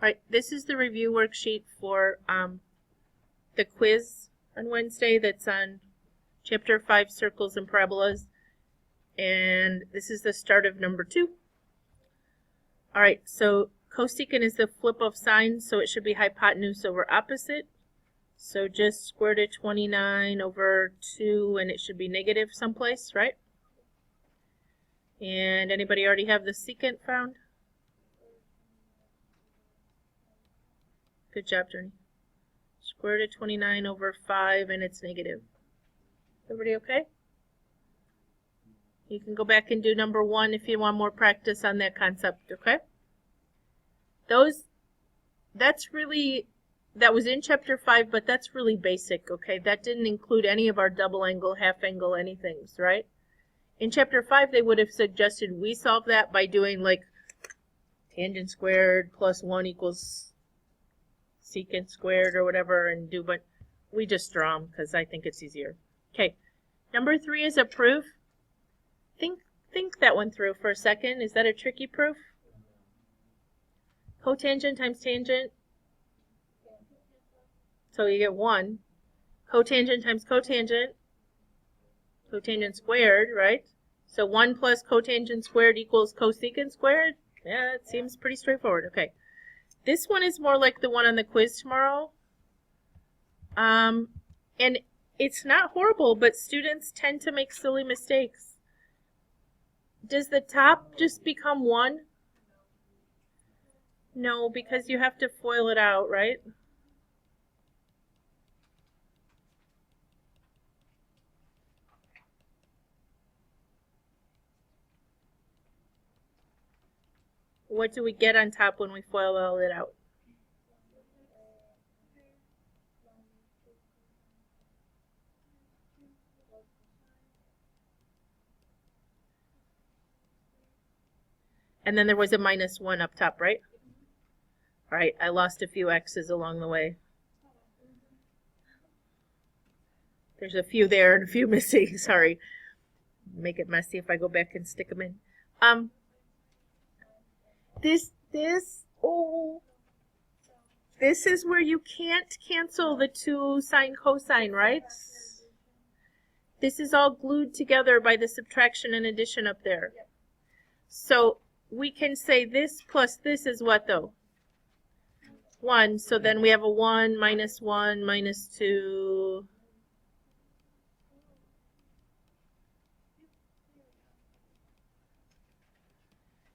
right, this is the review worksheet for the quiz on Wednesday that's on Chapter 5, Circles and Parabolas. And this is the start of number 2. All right, so cosecant is the flip of sine, so it should be hypotenuse over opposite. So just square root of 29 over 2, and it should be negative someplace, right? And anybody already have the secant found? Good job, Journey. Square root of 29 over 5, and it's negative. Everybody okay? You can go back and do number 1 if you want more practice on that concept, okay? That was in chapter 5, but that's really basic, okay? That didn't include any of our double angle, half angle, anythings, right? In chapter 5, they would have suggested we solve that by doing like tangent squared plus 1 equals secant squared or whatever, and do, but we just draw them because I think it's easier. Okay, number 3 is a proof. Think that one through for a second. Is that a tricky proof? Cotangent times tangent. So you get 1. Cotangent times cotangent. Cotangent squared, right? So 1 plus cotangent squared equals cosecant squared. Yeah, it seems pretty straightforward. Okay. This one is more like the one on the quiz tomorrow. And it's not horrible, but students tend to make silly mistakes. Does the top just become 1? No, because you have to FOIL it out, right? What do we get on top when we FOIL all it out? And then there was a minus 1 up top, right? All right, I lost a few x's along the way. There's a few there and a few missing. Sorry. Make it messy if I go back and stick them in. This is where you can't cancel the 2 sine cosine, right? This is all glued together by the subtraction and addition up there. So we can say this plus this is what though? 1. So then we have a 1 minus 1 minus 2.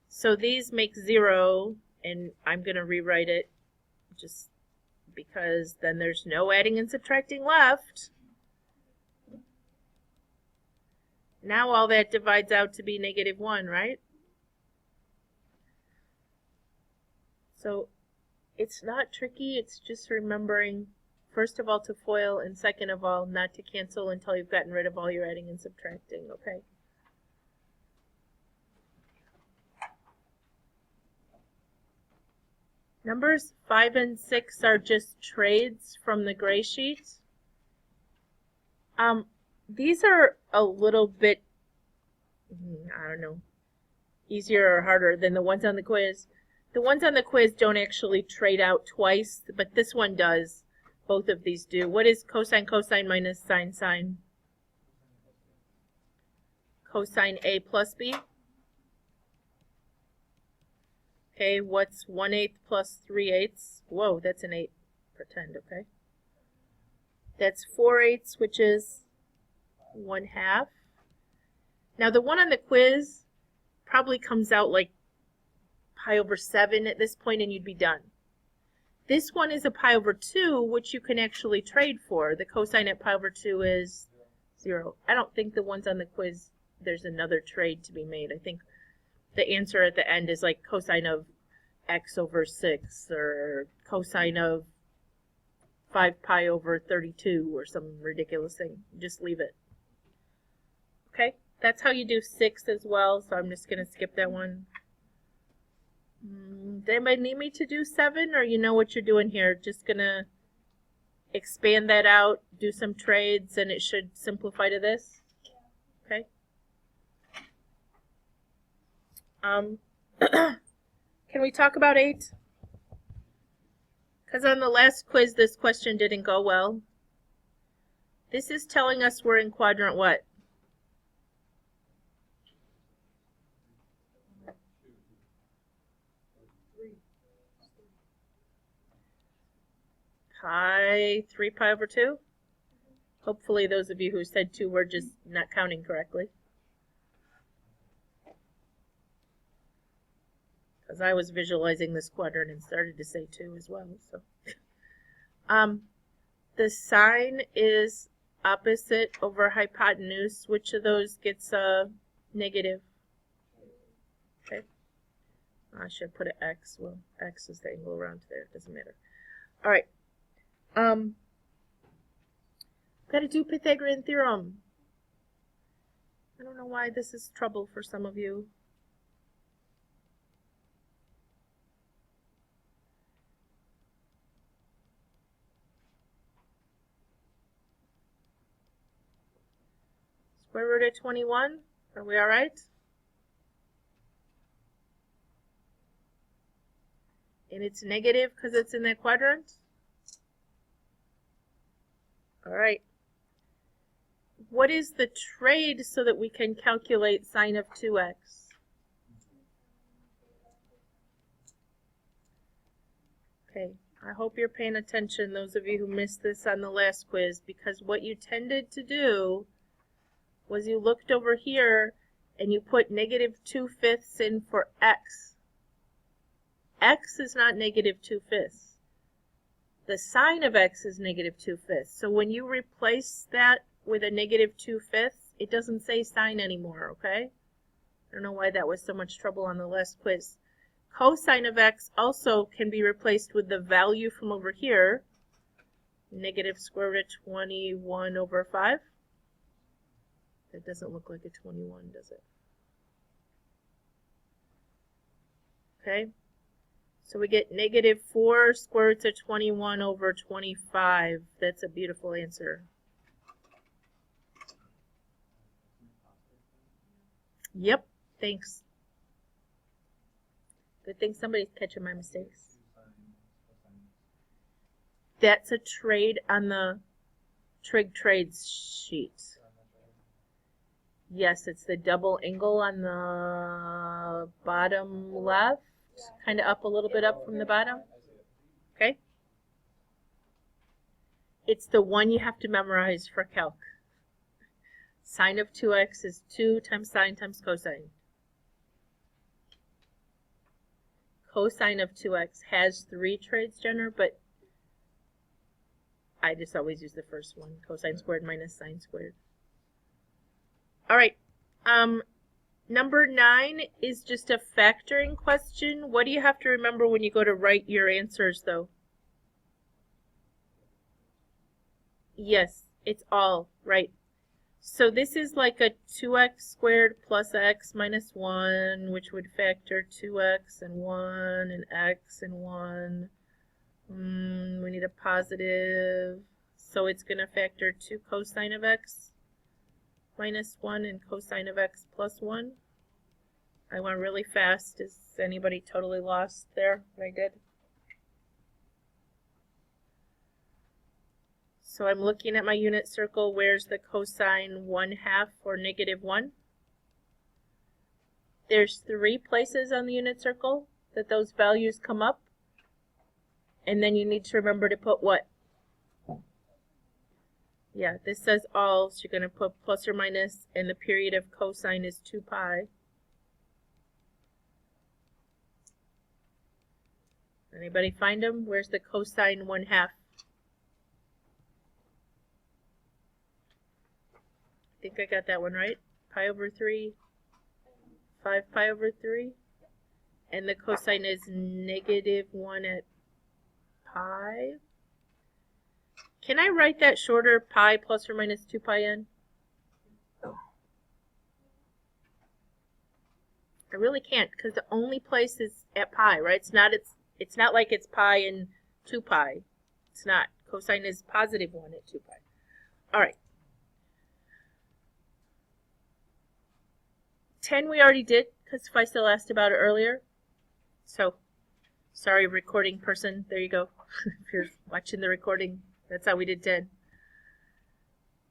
So these make 0, and I'm going to rewrite it just because then there's no adding and subtracting left. Now all that divides out to be negative 1, right? So it's not tricky, it's just remembering, first of all, to FOIL, and second of all, not to cancel until you've gotten rid of all your adding and subtracting, okay? Numbers 5 and 6 are just trades from the gray sheet. These are a little bit, I don't know, easier or harder than the ones on the quiz. The ones on the quiz don't actually trade out twice, but this one does. Both of these do. What is cosine cosine minus sine sine? Cosine A plus B. Okay, what's 1/8 plus 3/8? Whoa, that's an 8. Pretend, okay? That's 4/8, which is 1/2. Now the one on the quiz probably comes out like pi over 7 at this point, and you'd be done. This one is a pi over 2, which you can actually trade for. The cosine at pi over 2 is 0. I don't think the ones on the quiz, there's another trade to be made. I think the answer at the end is like cosine of x over 6 or cosine of 5 pi over 32 or some ridiculous thing. Just leave it. Okay, that's how you do 6 as well, so I'm just going to skip that one. Does anybody need me to do 7, or you know what you're doing here? Just going to expand that out, do some trades, and it should simplify to this. Okay. Can we talk about 8? Because on the last quiz, this question didn't go well. This is telling us we're in quadrant what? Pi, 3 pi over 2? Hopefully those of you who said 2 were just not counting correctly. Because I was visualizing this quadrant and started to say 2 as well. So, the sine is opposite over hypotenuse. Which of those gets a negative? Okay. I should put an x. Well, x is the angle around there. It doesn't matter. All right. Got to do Pythagorean theorem. I don't know why this is trouble for some of you. Square root of 21. Are we all right? And it's negative because it's in that quadrant? All right. What is the trade so that we can calculate sine of 2x? Okay, I hope you're paying attention, those of you who missed this on the last quiz, because what you tended to do was you looked over here and you put negative 2/5 in for x. X is not negative 2/5. The sine of x is negative 2/5. So when you replace that with a negative 2/5, it doesn't say sine anymore, okay? I don't know why that was so much trouble on the last quiz. Cosine of x also can be replaced with the value from over here, negative square root of 21 over 5. That doesn't look like a 21, does it? Okay, so we get negative 4 square roots of 21 over 25. That's a beautiful answer. Yep, thanks. Good thing somebody's catching my mistakes. That's a trade on the trig trades sheet. Yes, it's the double angle on the bottom left, kind of up a little bit up from the bottom. Okay? It's the one you have to memorize for calc. Sine of 2x is 2 times sine times cosine. Cosine of 2x has 3 trades, Jenner, but I just always use the first one, cosine squared minus sine squared. All right, number 9 is just a factoring question. What do you have to remember when you go to write your answers, though? Yes, it's all, right. So this is like a 2x squared plus x minus 1, which would factor 2x and 1 and x and 1. We need a positive, so it's going to factor 2 cosine of x minus 1 and cosine of x plus 1. I went really fast. Is anybody totally lost there? What I did? So I'm looking at my unit circle. Where's the cosine 1/2 or negative 1? There's 3 places on the unit circle that those values come up. And then you need to remember to put what? Yeah, this says all, so you're going to put plus or minus, and the period of cosine is 2 pi. Anybody find them? Where's the cosine 1/2? I think I got that one right. Pi over 3, 5 pi over 3. And the cosine is negative 1 at pi. Can I write that shorter, pi plus or minus 2 pi n? I really can't, because the only place is at pi, right? It's not like it's pi and 2 pi. It's not. Cosine is positive 1 at 2 pi. All right. 10 we already did, because Faisal asked about it earlier. So Sorry, recording person. There you go. If you're watching the recording, that's how we did 10.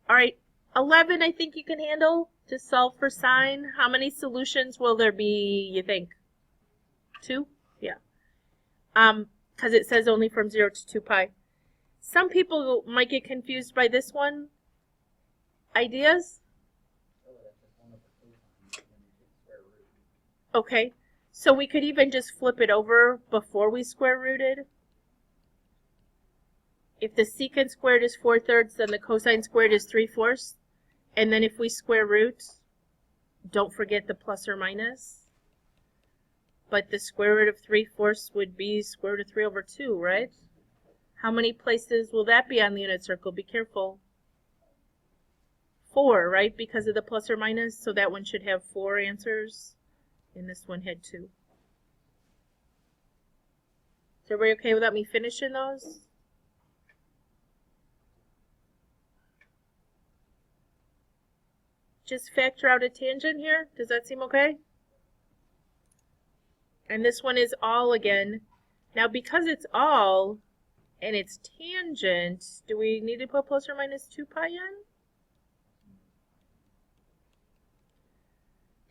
All right, 11 I think you can handle to solve for sine. How many solutions will there be, you think? 2? Yeah. Because it says only from 0 to 2 pi. Some people might get confused by this one. Ideas? Okay, so we could even just flip it over before we square rooted. If the secant squared is 4/3, then the cosine squared is 3/4. And then if we square root, don't forget the plus or minus. But the square root of 3/4 would be square root of 3/2, right? How many places will that be on the unit circle? Be careful. 4, right? Because of the plus or minus. So that one should have 4 answers. And this one had 2. Is everybody okay without me finishing those? Just factor out a tangent here. Does that seem okay? And this one is all again. Now because it's all and it's tangent, do we need to put plus or minus 2 pi in?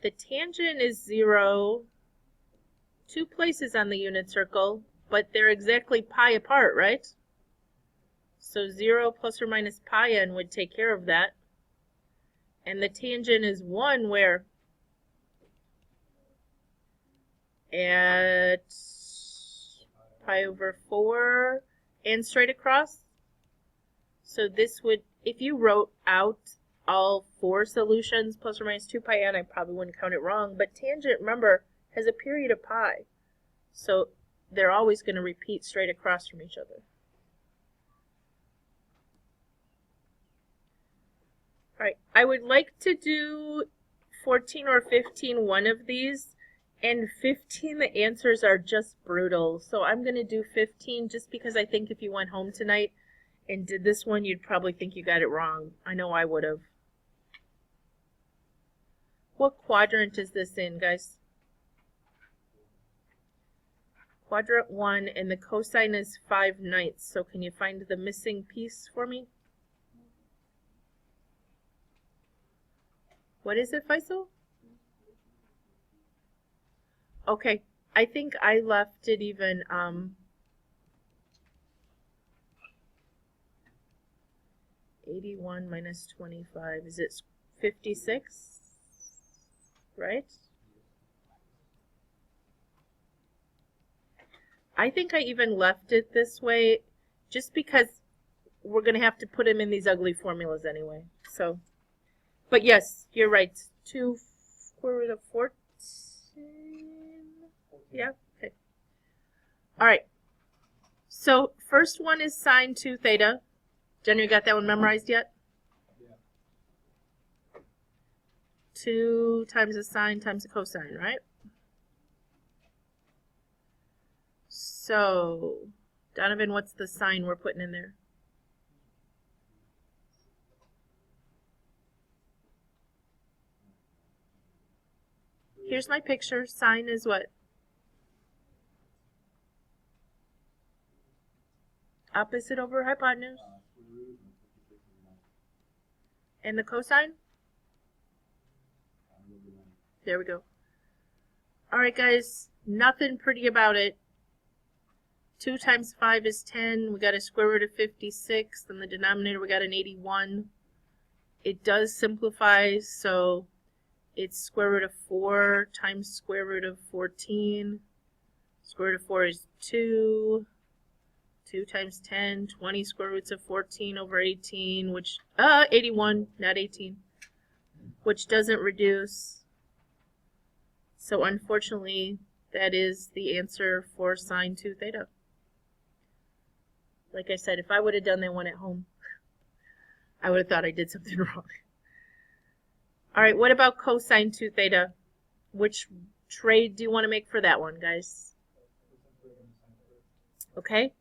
The tangent is 0, 2 places on the unit circle, but they're exactly pi apart, right? So 0 plus or minus pi n would take care of that. And the tangent is 1 where? At pi over 4 and straight across. So this would, if you wrote out all 4 solutions plus or minus 2 pi n, I probably wouldn't count it wrong. But tangent, remember, has a period of pi. So they're always going to repeat straight across from each other. All right, I would like to do 14 or 15 one of these, and 15 the answers are just brutal. So I'm going to do 15 just because I think if you went home tonight and did this one, you'd probably think you got it wrong. I know I would have. What quadrant is this in, guys? Quadrant 1, and the cosine is 5/9. So can you find the missing piece for me? What is it, Faisal? Okay, I think I left it even, 81 minus 25, is it 56, right? I think I even left it this way just because we're going to have to put them in these ugly formulas anyway. So, but yes, you're right. 2 square root of 14. Yeah, okay. All right. So first one is sine 2 theta. Jenny, you got that one memorized yet? Yeah. 2 times the sine times the cosine, right? So, Donovan, what's the sign we're putting in there? Here's my picture. Sine is what? Opposite over hypotenuse. And the cosine? There we go. All right, guys. Nothing pretty about it. 2 times 5 is 10. We got a square root of 56. In the denominator, we got an 81. It does simplify, so it's square root of 4 times square root of 14. Square root of 4 is 2. 2 times 10, 20 square roots of 14 over 18, which, 81, not 18, which doesn't reduce. So unfortunately, that is the answer for sine 2 theta. Like I said, if I would have done that one at home, I would have thought I did something wrong. All right, what about cosine 2 theta? Which trade do you want to make for that one, guys? Okay,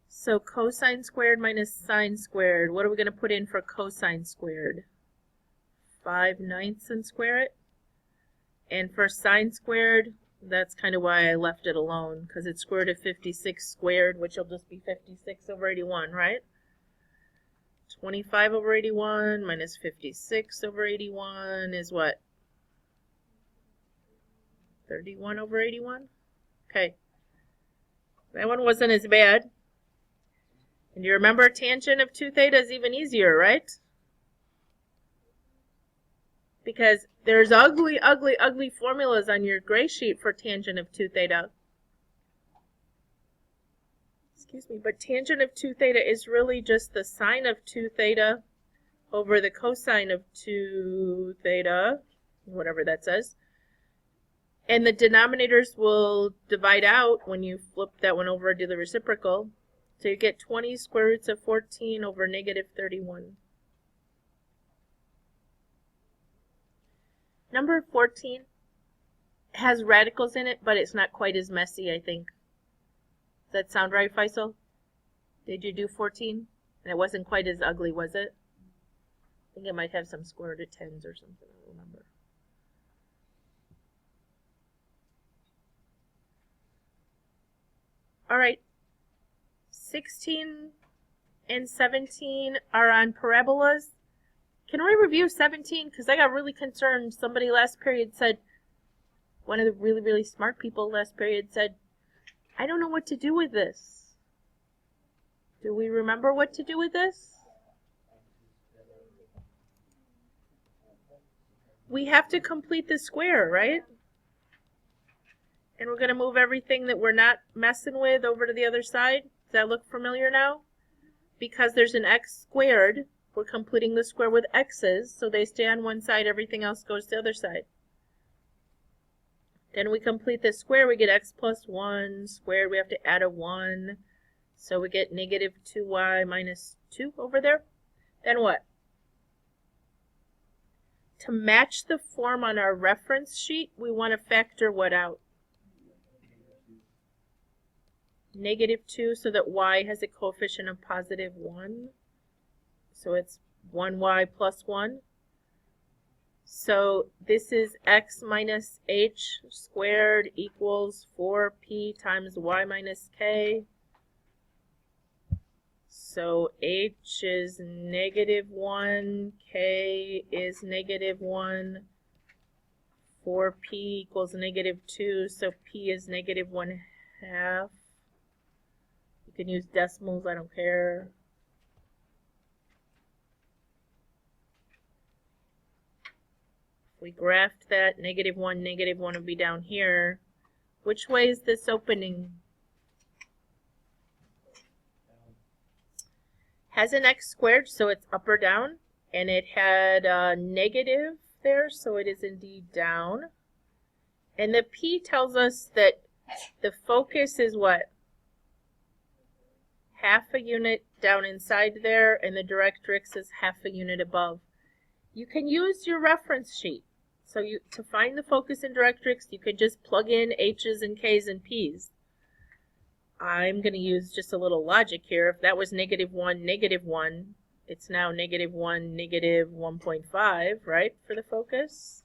so cosine squared minus sine squared. What are we going to put in for cosine squared? 5/9 and square it. And for sine squared, That's kind of why I left it alone, because it's square root of 56 squared, which will just be 56 over 81, right? 25 over 81 minus 56 over 81 is what? 31 over 81? Okay. That one wasn't as bad. And you remember tangent of 2 theta is even easier, right? Because there's ugly, ugly, ugly formulas on your gray sheet for tangent of 2 theta. Excuse me, but tangent of 2 theta is really just the sine of 2 theta over the cosine of 2 theta, whatever that says. And the denominators will divide out when you flip that one over and do the reciprocal. So you get 20 square roots of 14 over negative 31. Number 14 has radicals in it, but it's not quite as messy, I think. Does that sound right, Faisal? Did you do 14? And it wasn't quite as ugly, was it? I think it might have some square root of 10s or something, I don't remember. All right, 16 and 17 are on parabolas. Can we review 17? Because I got really concerned. Somebody last period said, one of the really, really smart people last period said, I don't know what to do with this. Do we remember what to do with this? We have to complete the square, right? And we're going to move everything that we're not messing with over to the other side. Does that look familiar now? Because there's an x squared, we're completing the square with x's, so they stay on one side, everything else goes to the other side. Then we complete the square, we get x plus 1 squared, we have to add a 1, so we get negative 2y minus 2 over there. Then what? To match the form on our reference sheet, we want to factor what out? Negative 2, so that y has a coefficient of positive 1. So it's 1y plus 1. So this is x minus h squared equals 4p times y minus k. So h is negative 1, k is negative 1, 4p equals negative 2, so p is negative 1/2. You can use decimals, I don't care. If we graphed that, negative 1 would be down here. Which way is this opening? Has an x squared, so it's up or down. And it had a negative there, so it is indeed down. And the p tells us that the focus is what? Half a unit down inside there, and the directrix is half a unit above. You can use your reference sheet. So to find the focus and directrix, you could just plug in h's and k's and p's. I'm going to use just a little logic here. If that was negative 1, it's now negative 1, negative 1.5, right, for the focus?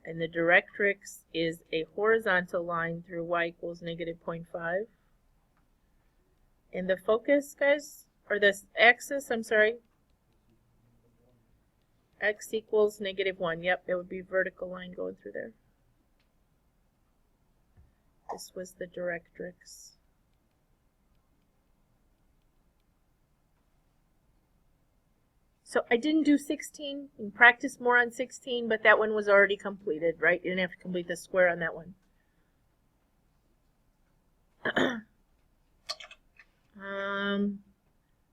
And the directrix is a horizontal line through y equals negative 0.5. And the focus, guys, or this axis, I'm sorry, x equals negative 1. Yep, it would be a vertical line going through there. This was the directrix. So I didn't do 16. You can practice more on 16, but that one was already completed, right? You didn't have to complete the square on that one.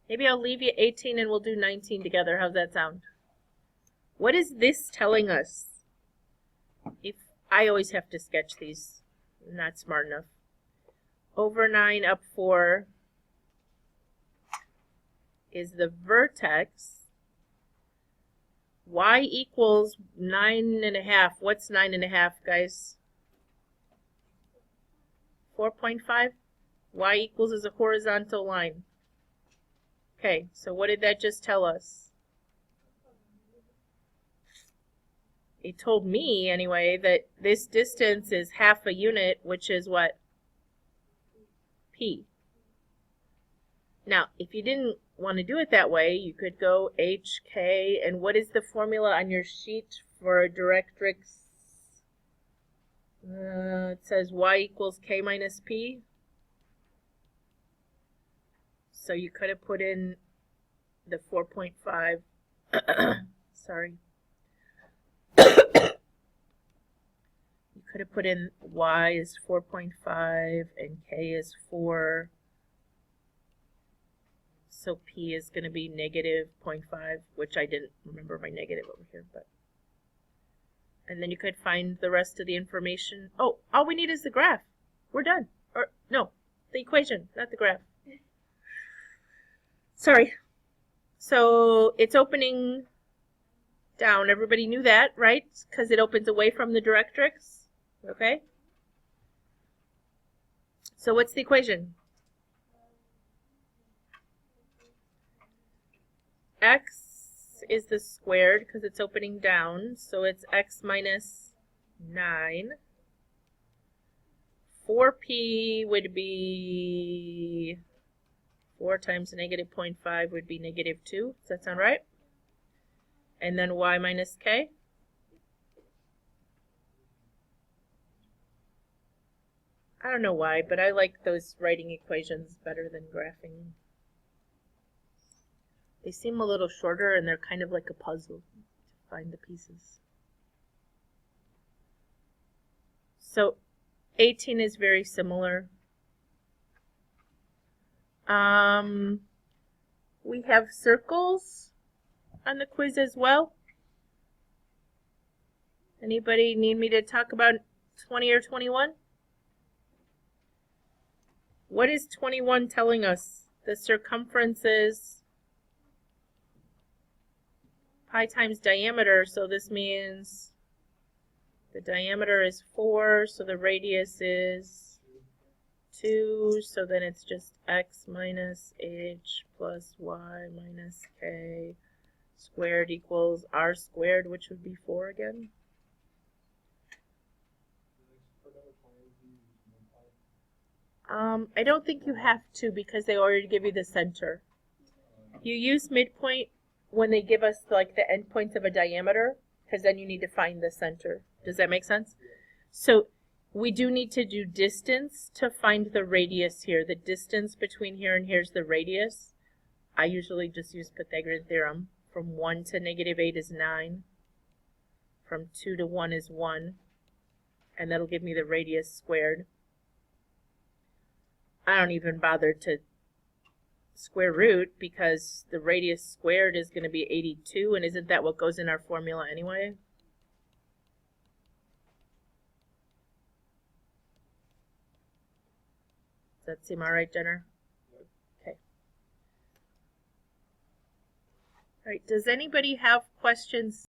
Maybe I'll leave you 18 and we'll do 19 together. How's that sound? What is this telling us? If I always have to sketch these. I'm not smart enough. Over 9 up 4 is the vertex. Y equals 9.5. What's 9.5, guys? 4.5. Y equals is a horizontal line. Okay, so what did that just tell us? it told me anyway that this distance is half a unit, which is what? P. Now, if you didn't want to do it that way, you could go HK, and what is the formula on your sheet for a directrix? It says Y equals K minus P. So you could have put in the 4.5. Sorry. You could have put in Y is 4.5 and K is 4. So P is going to be negative 0.5, which I didn't remember my negative over here. But and then you could find the rest of the information. Oh, all we need is the graph. We're done. Or no, the equation, not the graph. Sorry. So it's opening down. Everybody knew that, right? Because it opens away from the directrix. Okay? So what's the equation? X is the squared because it's opening down. So it's x minus 9. 4p would be 4 times negative 0.5 would be negative 2. Does that sound right? And then y minus k. I don't know why, but I like those writing equations better than graphing. They seem a little shorter and they're kind of like a puzzle to find the pieces. So 18 is very similar. We have circles on the quiz as well. Anybody need me to talk about 20 or 21? What is 21 telling us? The circumference is pi times diameter, so this means the diameter is 4, so the radius is 2, so then it's just x minus h plus y minus k squared equals r squared, which would be 4 again. I don't think you have to because they already give you the center. You use midpoint when they give us like the endpoints of a diameter, because then you need to find the center. Does that make sense? So we do need to do distance to find the radius here. The distance between here and here is the radius. I usually just use Pythagorean theorem. From 1 to negative 8 is 9. From 2 to 1 is 1. And that'll give me the radius squared. I don't even bother to square root because the radius squared is going to be 82, and isn't that what goes in our formula anyway? Does that seem all right, Jenner? Okay. All right, does anybody have questions